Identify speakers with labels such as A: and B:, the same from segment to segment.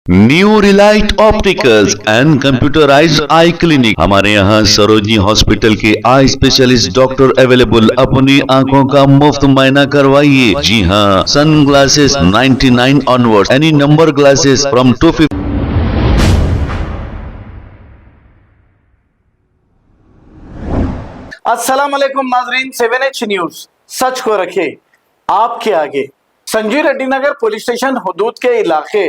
A: New Relight opticals and computerised I clinic. हमारे यहाँ Sarojini hospital के आई स्पेशलिस्ट डॉक्टर अवेलेबल। अपनी आंखों का मुफ्त मुआयना करवाइए। जी हाँ, sun glasses 99 onward, any number glasses from 250।
B: अस्सलाम वालेकुम नाजरीन, 7H न्यूज सच को रखे आपके आगे। संजीव रेड्डी नगर पुलिस स्टेशन हुदूद के इलाके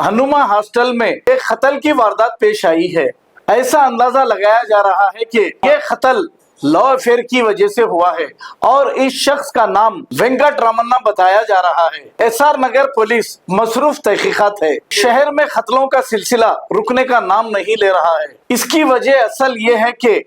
B: हनुमा हॉस्टल में एक कत्ल की वारदात पेश आई है। ऐसा अंदाजा लगाया जा रहा है कि यह कत्ल लॉ अफेयर की वजह से हुआ है और इस शख्स का नाम वेंकट रमन्ना बताया जा रहा है। एसआर नगर पुलिस मसरूफ तहकीकात है। शहर में कत्लों का सिलसिला रुकने का नाम नहीं ले रहा है। इसकी वजह असल ये है कि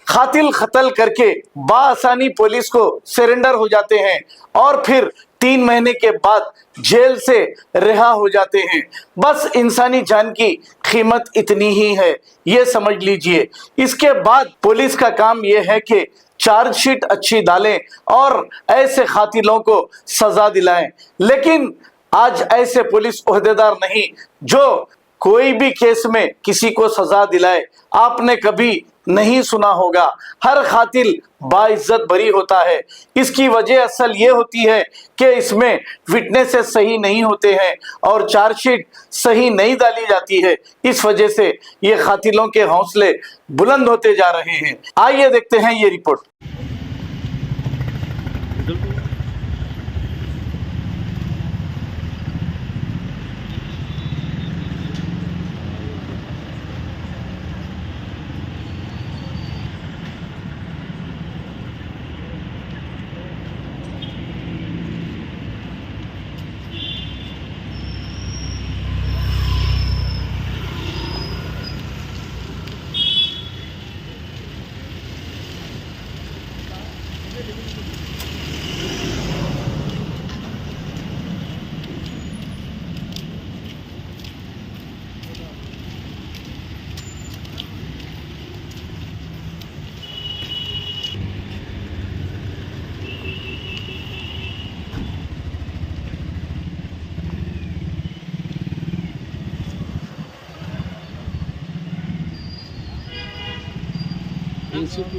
B: कातिल कत्ल करके बाआसानी पुलिस को सरेंडर हो जाते हैं और फिर 3 महीने के बाद जेल से रिहा हो जाते हैं। बस इंसानी जान की कीमत इतनी ही है, ये समझ लीजिए। इसके बाद पुलिस का काम यह है कि चार्जशीट अच्छी डालें और ऐसे कातिलों को सजा दिलाएं। लेकिन आज ऐसे पुलिस ओहदेदार नहीं जो कोई भी केस में किसी को सजा दिलाए। आपने कभी नहीं सुना होगा। हर कातिल बाइज्जत बरी होता है। इसकी वजह असल ये होती है कि इसमें विटनेसेस सही नहीं होते हैं और चार्जशीट सही नहीं डाली जाती है। इस वजह से ये कातिलों के हौसले बुलंद होते जा रहे हैं। आइए देखते हैं ये रिपोर्ट।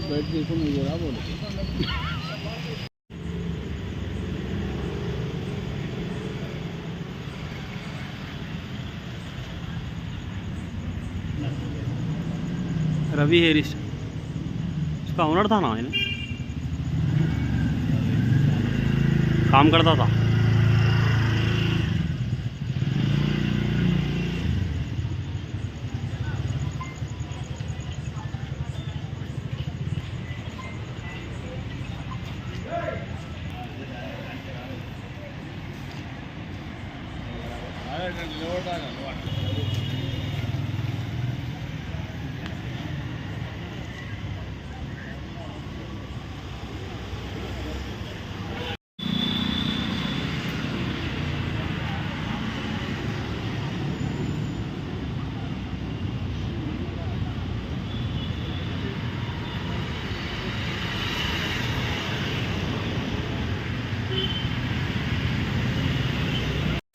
C: बैठ देखो नहीं जरा बोलो।
D: रवि हेरिस उसका ओनर था ना, है ना? काम करता था।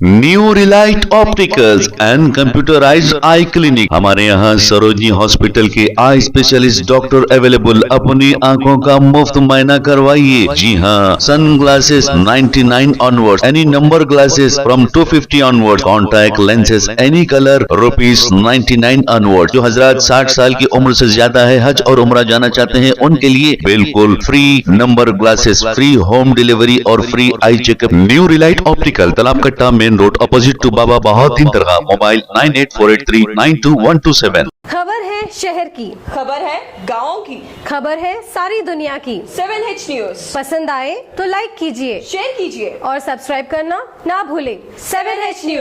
A: New Relight opticals and computerised I clinic. हमारे यहाँ सरोजनी हॉस्पिटल के आई स्पेशलिस्ट डॉक्टर अवेलेबल। अपनी आंखों का मुफ्त मुआयना करवाइए। जी हाँ, sun glasses 99 onward, any number glasses from 250 onward, contact lenses any colour ₹99 onward. जो हजरात 60 साल की उम्र से ज्यादा है, हज और उम्रा जाना चाहते हैं, उनके लिए बिल्कुल free number glasses, free home delivery और free eye checkup. New relight optical, Talab Katta, main road, opposite to Baba Bahauddin Dargah. Mobile 9848392127।
E: खबर है शहर की,
F: खबर है गाँव की,
E: खबर है सारी दुनिया की।
F: 7H न्यूज
E: पसंद आए तो लाइक कीजिए,
F: शेयर कीजिए
E: और सब्सक्राइब करना ना भूलें।
F: 7H news.